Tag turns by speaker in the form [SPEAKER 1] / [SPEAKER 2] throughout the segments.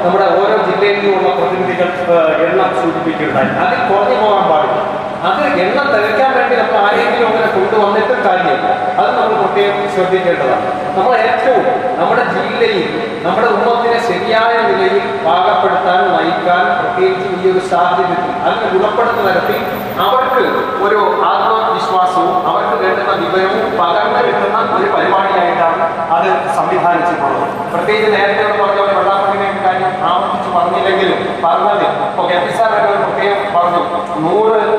[SPEAKER 1] നമ്മുടെ ഓരോ ജില്ലയിൽ നിന്നുള്ള പ്രതിനിധികൾ എണ്ണം സൂചിപ്പിക്കുകയുണ്ടായി. അതിൽ കുറഞ്ഞു പോകാൻ പാടില്ല. അത് എണ്ണം തികയ്ക്കാൻ വേണ്ടി നമ്മൾ ആരെങ്കിലും അങ്ങനെ കൊണ്ടുവന്നിട്ട് കാര്യമില്ല. അത് നമ്മൾ പ്രത്യേകം ശ്രദ്ധിക്കേണ്ടതാണ്. നമ്മൾ ഏറ്റവും നമ്മുടെ ജില്ലയിൽ നമ്മുടെ ഉമ്മത്തിനെ ശരിയായ നിലയിൽ പാകപ്പെടുത്താൻ നയിക്കാൻ പ്രത്യേകിച്ച് ഈ ഒരു സാഹചര്യത്തിൽ അതിന് ഗുണപ്പെടുത്തുന്ന തരത്തിൽ അവർക്ക് ഒരു ആത്മവിശ്വാസവും അവർക്ക് വേണ്ടുന്ന വിവരവും പകർന്നു കിട്ടുന്ന ഒരു പരിപാടിയായിട്ടാണ് അത് സംവിധാനിച്ചിട്ടുള്ളത്. പ്രത്യേകിച്ച് നേരത്തെ പറഞ്ഞ പോലെ വെള്ളാപ്പള്ളിയുടെ കാര്യം ആവർത്തിച്ച് പറഞ്ഞില്ലെങ്കിലും പറഞ്ഞത് ഇപ്പോൾ കെപിസാറൊക്കെ പ്രത്യേകം പറഞ്ഞു, 100 ഒരു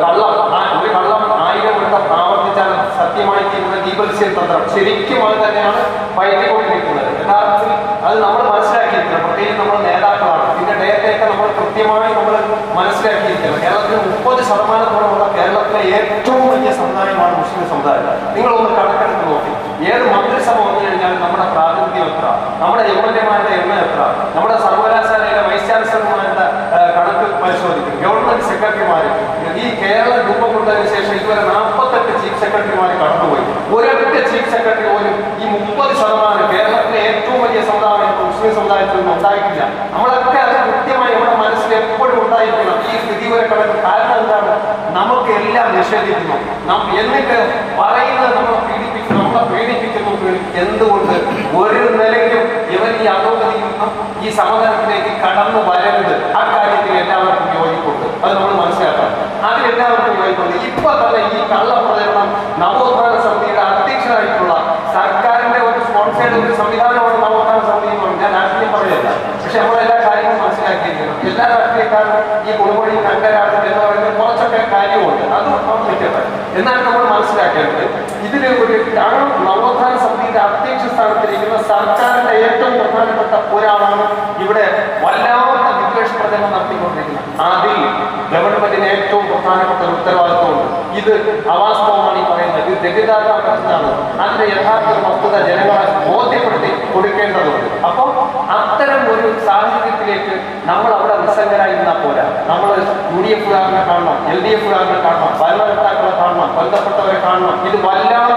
[SPEAKER 1] കള്ളം 1000 വട്ടം ആവർത്തിച്ചാൽ സത്യമായി തീരുന്ന ദീപൽസ്യ തന്ത്രം ശരിക്കും അത് തന്നെയാണ് പയറ്റിക്കൊണ്ടിരിക്കുന്നത്. യഥാർത്ഥത്തിൽ അത് നമ്മൾ മനസ്സിലാക്കിയിരിക്കണം. പ്രത്യേകിച്ച് നമ്മുടെ നേതാക്കളാണ്. ഇതിന്റെ ഡേറ്റയൊക്കെ നമ്മൾ കൃത്യമായി നമ്മൾ മനസ്സിലാക്കിയിരിക്കണം. കേരളത്തിൽ 30% കേരളത്തിലെ ഏറ്റവും വലിയ സമുദായമാണ് മുസ്ലിം സമുദായം. നിങ്ങളൊന്ന് കണക്കെടുത്ത് നോക്കി. ഏത് മന്ത്രിസഭ വന്നു കഴിഞ്ഞാൽ നമ്മുടെ പ്രാതിനിധ്യം എത്ര, നമ്മുടെ എംഎൽഎമാരുടെ എണ്ണം എത്ര, നമ്മുടെ സർവകലാശാലയിലെ വൈസ് ചാൻസലർമാരുടെ കണക്ക് പരിശോധിക്കും. ഗവൺമെന്റ് സെക്രട്ടറിമാർ ഈ കേരളം രൂപം കൊണ്ടതിന് ശേഷം ഇതുവരെ 48 ചീഫ് സെക്രട്ടറിമാർ കടന്നുപോയി. ഒരൊറ്റ ചീഫ് സെക്രട്ടറി പോലും ഈ 30% കേരളത്തിലെ ഏറ്റവും വലിയ സമുദായം മുസ്ലിം സമുദായത്തിൽ നിന്നും ഉണ്ടായിട്ടില്ല. നമ്മളൊക്കെ അത് കൃത്യമായി നമ്മുടെ മനസ്സിൽ എപ്പോഴും ഉണ്ടായിരിക്കണം. ഈ സ്ഥിതി വരെ കടന്ന് കാരണം എന്താണ്? നമുക്ക് എല്ലാം നിഷേധിക്കുന്നു. എന്നിട്ട് പറയുന്നത് നമ്മളെ പീഡിപ്പിക്കുന്നു. എന്തുകൊണ്ട് ഒരു നിലയ്ക്കും ഇവൻ ഈ അധോഗതിയിൽ നിന്നും ഈ സമതലത്തിലേക്ക് കടന്നു വരരുത്. ആ കാര്യത്തിൽ എല്ലാവർക്കും യോജിപ്പുണ്ട്. അത് നമ്മൾ മനസ്സിലാക്കണം. അതിൽ എല്ലാവർക്കും യോജിപ്പുണ്ട്. ഇപ്പൊ തന്നെ ഈ കള്ളപ്രചരണം നവോത്ഥാന സമിതിയുടെ അധ്യക്ഷനായിട്ടുള്ള സർക്കാരിന്റെ ഒരു സ്പോൺസേഡ് ഒരു സംവിധാനമാണ് നവോത്ഥാന സമിതി എന്ന് പറഞ്ഞാൽ. ഞാൻ രാഷ്ട്രീയം പറയല്ല, പക്ഷെ നമ്മളെല്ലാ കാര്യങ്ങളും മനസ്സിലാക്കിയിരിക്കണം. എല്ലാ രാഷ്ട്രീയക്കാരും ഈ കൊടുവഴി കങ്കരാട് എന്ന് പറയുന്നത് കുറച്ചൊക്കെ കാര്യമുണ്ട്. അത് നിൽക്കട്ടെ. എന്നാൽ നമ്മൾ മനസ്സിലാക്കേണ്ടത് ഇതിന് ഒരു നവോത്ഥാന സമിതിയുടെ അധ്യക്ഷ സ്ഥാനത്തിരിക്കുന്ന സർക്കാരിന്റെ ഏറ്റവും പ്രധാനപ്പെട്ട ഒരാളാണ് ഇവിടെ വല്ലാത്ത വിദ്വേഷ പ്രചരണം നടത്തിക്കൊണ്ടിരിക്കുന്നത്. അതിൽ ഗവൺമെന്റിന് ഏറ്റവും പ്രധാനപ്പെട്ട ഒരു ഉത്തരവാദിത്വമുണ്ട്. ഇത് അവാസ്തവമാണ് ഈ പറയുന്നത്. ഇത് തെറ്റിദ്ധാരണ പ്രശ്നമാണ്. അതിന്റെ യഥാർത്ഥ വസ്തുത ജനങ്ങളെ ബോധ്യപ്പെടുത്തി കൊടുക്കേണ്ടതുണ്ട്. അപ്പോൾ അത്തരം ഒരു സാഹചര്യത്തിലേക്ക് നമ്മൾ അവിടെ നിസ്സംഗരായി നിന്നാൽ പോരാ. നമ്മൾ UDF-കാരനെ കാണണം, LDF-കാരനെ കാണണം, ഭരണകർത്താക്കളെ കാണണം, ബന്ധപ്പെട്ടവരെ കാണണം. ഇത് വല്ലാത്ത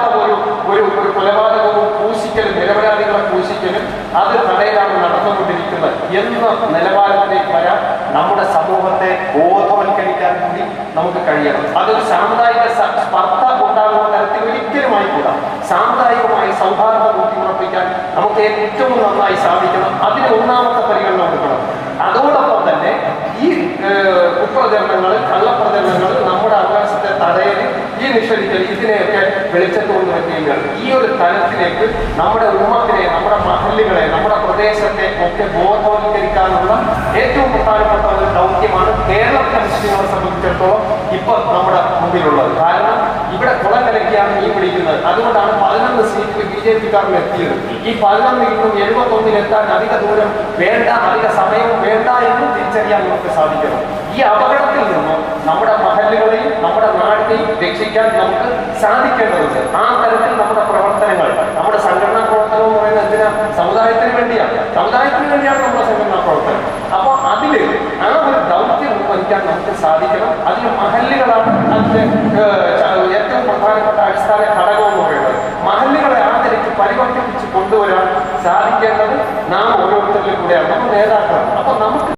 [SPEAKER 1] ഒരു കൊലപാതകവും ക്രൂശിക്കലും നിരപരാധികളെ ക്രൂശിക്കലും അത് തടയിലാണ് നടന്നുകൊണ്ടിരിക്കുന്നത് എന്ന നിലവാരത്തിലേക്ക് വരാൻ നമ്മുടെ സമൂഹത്തെ ബോധവൽക്കരിക്കാൻ കൂടി നമുക്ക് കഴിയണം. അതൊരു സാമുദായിക സ്പർദ്ധ ഉണ്ടാകുന്ന തരത്തിൽ ഒരിക്കലും ആയിക്കൂടാ. സാമുദായികമായി സൗഹാർദ്ദം ഊട്ടിയുറപ്പിക്കാൻ നമുക്ക് ഏറ്റവും നന്നായി സാധിക്കണം. അതിന് ഒന്നാമത്തെ പരിഗണന കൊടുക്കണം. അതോടൊപ്പം തന്നെ ഈ കുപ്രചരണങ്ങൾ, കള്ളപ്രചരണങ്ങൾ, നമ്മുടെ അവകാശത്തെ തടയൽ, ഈ നിഷേധിക്കൽ, ഇതിനെയൊക്കെ വെളിച്ചത്ത് കൊണ്ടുവരികയാണ്. ഈ ഒരു തലത്തിലേക്ക് നമ്മുടെ ഉമ്മത്തിനെ, നമ്മുടെ മഹല്ലുകളെ, നമ്മുടെ പ്രദേശത്തെ ഒക്കെ ബോധവൽക്കരിക്കാനുള്ള ഏറ്റവും പ്രധാനപ്പെട്ട ഒരു ദൗത്യമാണ് കേരളത്തിലെ മുസ്ലിങ്ങളെ സംബന്ധിച്ചിടത്തോളം ഇപ്പൊ നമ്മുടെ മുമ്പിലുള്ളത്. കാരണം ഇവിടെ കുളം കലക്കിയാണ് ഈ പിടിക്കുന്നത്. അതുകൊണ്ടാണ് 11 സീറ്റിൽ BJP-കാരൻ എത്തിയത്. ഈ 11 നിന്നും 71 എത്താൻ അധിക ദൂരം വേണ്ട, അധിക സമയവും വേണ്ട എന്ന് തിരിച്ചറിയാൻ നമുക്ക് സാധിക്കണം. ഈ അപകടത്തിൽ നിന്നും നമ്മുടെ മഹല്ലുകളെയും നമ്മുടെ നാടിനെയും രക്ഷിക്കാൻ നമുക്ക് സാധിക്കേണ്ടതുണ്ട്. ആ തരത്തിൽ നമ്മുടെ പ്രവർത്തനങ്ങൾ, നമ്മുടെ സംഘടനാ പ്രവർത്തനം എന്ന് പറയുന്നത് എന്തിനാ? സമുദായത്തിന് വേണ്ടിയാണ്. സമുദായത്തിന് വേണ്ടിയാണ് നമ്മുടെ സംഘടനാ പ്രവർത്തനം. അപ്പോൾ അതില് ആ ഒരു ദൗത്യം നിർവഹിക്കാൻ നമുക്ക് സാധിക്കണം. അതിന് മഹല്ലുകളാണ് അതിന്റെ ഏറ്റവും പ്രധാനപ്പെട്ട അടിസ്ഥാന ഘടകം എന്ന് പറയുന്നത്. മഹല്ലുകളെ ആ നിലയ്ക്ക് പരിവർത്തിപ്പിച്ച് കൊണ്ടുവരാൻ സാധിക്കേണ്ടത് നാം ഓരോരുത്തരിലും കൂടെയാണ്, നമ്മൾ നേതാക്കളാണ്. അപ്പൊ നമുക്ക്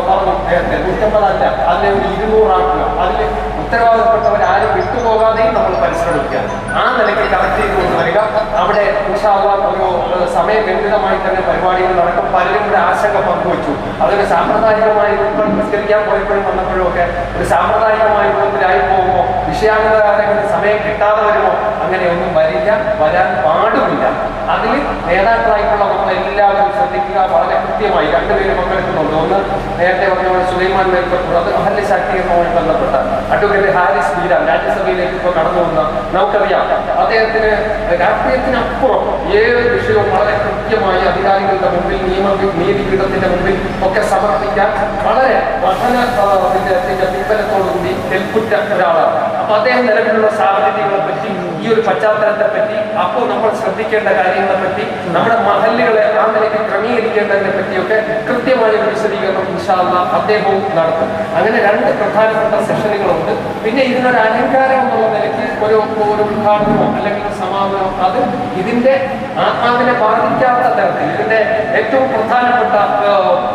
[SPEAKER 1] പറഞ്ഞു നേരത്തെ 150 അല്ല, അതിനെ ഒരു 200 ആക്കുക. അതിൽ ഉത്തരവാദിത്തപ്പെട്ടവർ ആരും വിട്ടുപോകാതെയും നമ്മൾ പരിശ്രമിക്കുക. ആ നിലയ്ക്ക് കണക്ട് ചെയ്ത് കൊണ്ടുവരിക. അവിടെ ഒരു സമയബന്ധിതമായി തന്നെ പരിപാടികൾ നടക്കും. പലരും കൂടെ ആശങ്ക പങ്കുവച്ചു. അതൊരു സാമ്പ്രദായികമായി നിസ്കരിക്കാൻ പോയപ്പോഴും വന്നപ്പോഴും ഒക്കെ ഒരു സാമ്പ്രദായികമായ രൂപത്തിലായി പോകുമ്പോൾ വിഷയാന്തരങ്ങളുടെ സമയം കിട്ടാതെ വരുമോ? അങ്ങനെയൊന്നും വരാൻ പാടുമില്ല. അതിൽ നേതാക്കളായിട്ടുള്ള നമ്മളെല്ലാവരും ശ്രദ്ധിക്കുക. വളരെ കൃത്യമായി 2 പേര് പങ്കെടുക്കുന്നുണ്ട്. ഒന്ന് നേരത്തെ പറഞ്ഞ സുലൈമാൻ മേൽപ്പത്തൂർ, അത് മഹല്ല് ശാക്തീകരണവുമായി ബന്ധപ്പെട്ട അഡ്വക്കേറ്റ് ഹാരിസ് ബീരാൻ രാജ്യസഭയിലേക്ക് ഇപ്പോൾ കടന്നു വന്ന നമുക്കറിയാം. അദ്ദേഹത്തിന് രാഷ്ട്രീയത്തിനപ്പുറം ഏത് വിഷയവും വളരെ കൃത്യമായി അധികാരികളുടെ മുമ്പിൽ, നീതിപീഠത്തിന്റെ മുമ്പിൽ ഒക്കെ സമർപ്പിക്കാൻ വളരെ പഠനത്തിന്റെ പിൻബലത്തോടുകൂടി കെൽപ്പുറ്റ ഒരാളാണ്. അപ്പൊ അദ്ദേഹം നിലവിലുള്ള സാഹചര്യങ്ങളെ പറ്റി, ഈ ഒരു പശ്ചാത്തലത്തെ പറ്റി, അപ്പോൾ നമ്മൾ ശ്രദ്ധിക്കേണ്ട കാര്യങ്ങളെ പറ്റി, നമ്മുടെ മഹല്ലുകളെ ആ നിലയ്ക്ക് ക്രമീകരിക്കേണ്ടതിനെ പറ്റിയൊക്കെ കൃത്യമായ ഒരു വിശദീകരണം ഇൻഷാ അല്ലാഹ് അദ്ദേഹവും നടത്തും. അങ്ങനെ 2 പ്രധാനപ്പെട്ട സെഷനുകളുണ്ട്. പിന്നെ ഇതിനൊരു അലങ്കാരം എന്നുള്ള നിലയ്ക്ക് ഒരു ഉദ്ഘാടനമോ അല്ലെങ്കിൽ സമാപനമോ അത് ഇതിന്റെ ആത്മാവിനെ ബാധിക്കാത്ത തരത്തിൽ, ഇതിന്റെ ഏറ്റവും പ്രധാനപ്പെട്ട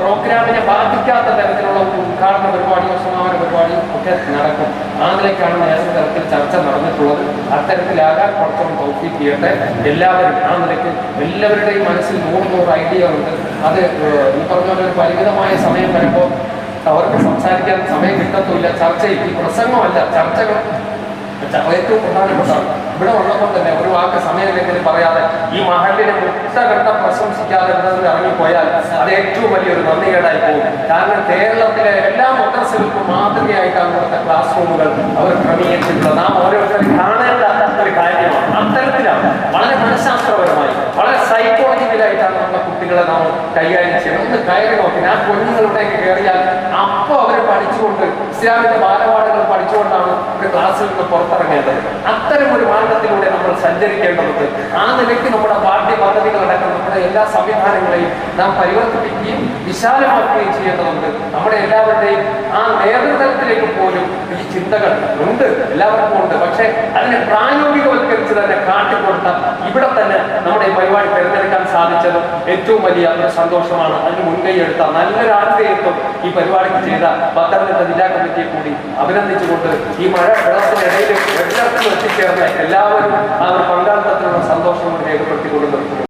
[SPEAKER 1] പ്രോഗ്രാമിനെ ബാധിക്കാത്ത തരത്തിലുള്ള ഒരു ഉദ്ഘാടന പരിപാടിയോ സമാപന പരിപാടിയോ ഒക്കെ നടക്കും. അതിലേക്കാണ് നേതൃതലത്തിൽ ചർച്ച നടന്നിട്ടുള്ളത്. അത്തരത്തിലാകാൻ കുറച്ചും തൗഫീഖ് ചെയ്യട്ടെ. എല്ലാവരും ആ നിലയ്ക്ക് എല്ലാവരുടെയും മനസ്സിൽ 100 ഐഡിയ ഉണ്ട്. അത് ഈ പറഞ്ഞ പോലെ ഒരു പരിമിതമായ സമയം വരുമ്പോൾ അവർക്ക് സംസാരിക്കാൻ സമയം കിട്ടത്തില്ല. ചർച്ചയിൽ ഈ പ്രസംഗമല്ല, ചർച്ചകൾ ഏറ്റവും പ്രധാനപ്പെട്ടതാണ്. ഇവിടെ ഉള്ളപ്പോൾ തന്നെ ഒരു വാക്ക് സമയമില്ലെങ്കിൽ പറയാതെ ഈ മഹലിനെ മുക്തഘട്ടം പ്രശംസിക്കാതെ ഇറങ്ങിപ്പോയാൽ അത് ഏറ്റവും വലിയൊരു നന്ദികേടായി പോകും. കാരണം കേരളത്തിലെ എല്ലാ മദ്രസകൾക്കും മാതൃകയായിട്ടാണ് ഇവിടുത്തെ ക്ലാസ് റൂമുകൾ അവർ ക്രമീകരിച്ചിട്ടുള്ളത്. നാം ഓരോരുത്തരും കാണേണ്ട ഒരു കാര്യമാണ്. അത്തരത്തിലാണ് വളരെ മനഃശാസ്ത്രപരമായി, വളരെ സൈക്കോളജിക്കലായിട്ടാണ് നമ്മുടെ കുട്ടികളെ നാം കൈകാര്യം ചെയ്യുന്നത്. ഒന്ന് കയറി നോക്കി, ആ കുഞ്ഞുങ്ങളുടെയൊക്കെ കയറിയാൽ അപ്പോൾ അവർ പഠിച്ചുകൊണ്ട് ഇസ്ലാമിന്റെ ബാലപാഠങ്ങൾ പഠിച്ചുകൊണ്ടാണ് ഒരു ക്ലാസ്സിൽ നിന്ന് പുറത്തിറങ്ങേണ്ടത്. അത്തരം ഒരു മാർഗത്തിലൂടെ നമ്മൾ സഞ്ചരിക്കേണ്ടതുണ്ട്. ആ നിലയ്ക്ക് നമ്മുടെ പാഠ്യ പദ്ധതികളടക്കം നമ്മുടെ എല്ലാ സംവിധാനങ്ങളെയും നാം പരിവർത്തിപ്പിക്കുകയും വിശാലമാക്കുകയും ചെയ്യേണ്ടതുണ്ട്. നമ്മുടെ എല്ലാവരുടെയും ആ നേതൃത്വത്തിലേക്ക് പോലും ഈ ചിന്തകൾ ഉണ്ട്, എല്ലാവർക്കും ഉണ്ട്. പക്ഷേ അതിനെ പ്രായോഗികവൽക്കരിച്ച് തന്നെ കാട്ടിക്കൊടുത്ത ഇവിടെ തന്നെ നമ്മുടെ ഈ പരിപാടി തിരഞ്ഞെടുക്കാൻ സാധിച്ചത് ഏറ്റവും വലിയ ഒരു സന്തോഷമാണ്. അതിന് മുൻകൈയെടുത്ത നല്ലൊരു ആതിഥേയത്വം ഈ പരിപാടിക്ക് ചെയ്ത പത്തനംതിട്ട ജില്ലാ കമ്മിറ്റിയെ കൂടി അഭിനന്ദിച്ചുകൊണ്ട് ഈ മഴ വെള്ളത്തിനിടയിൽ എല്ലാവർക്കും എത്തിച്ചേർന്ന എല്ലാവരും ആ ഒരു പങ്കാളിത്തത്തിലുള്ള സന്തോഷം രേഖപ്പെടുത്തിക്കൊണ്ട് നിർത്തുന്നു.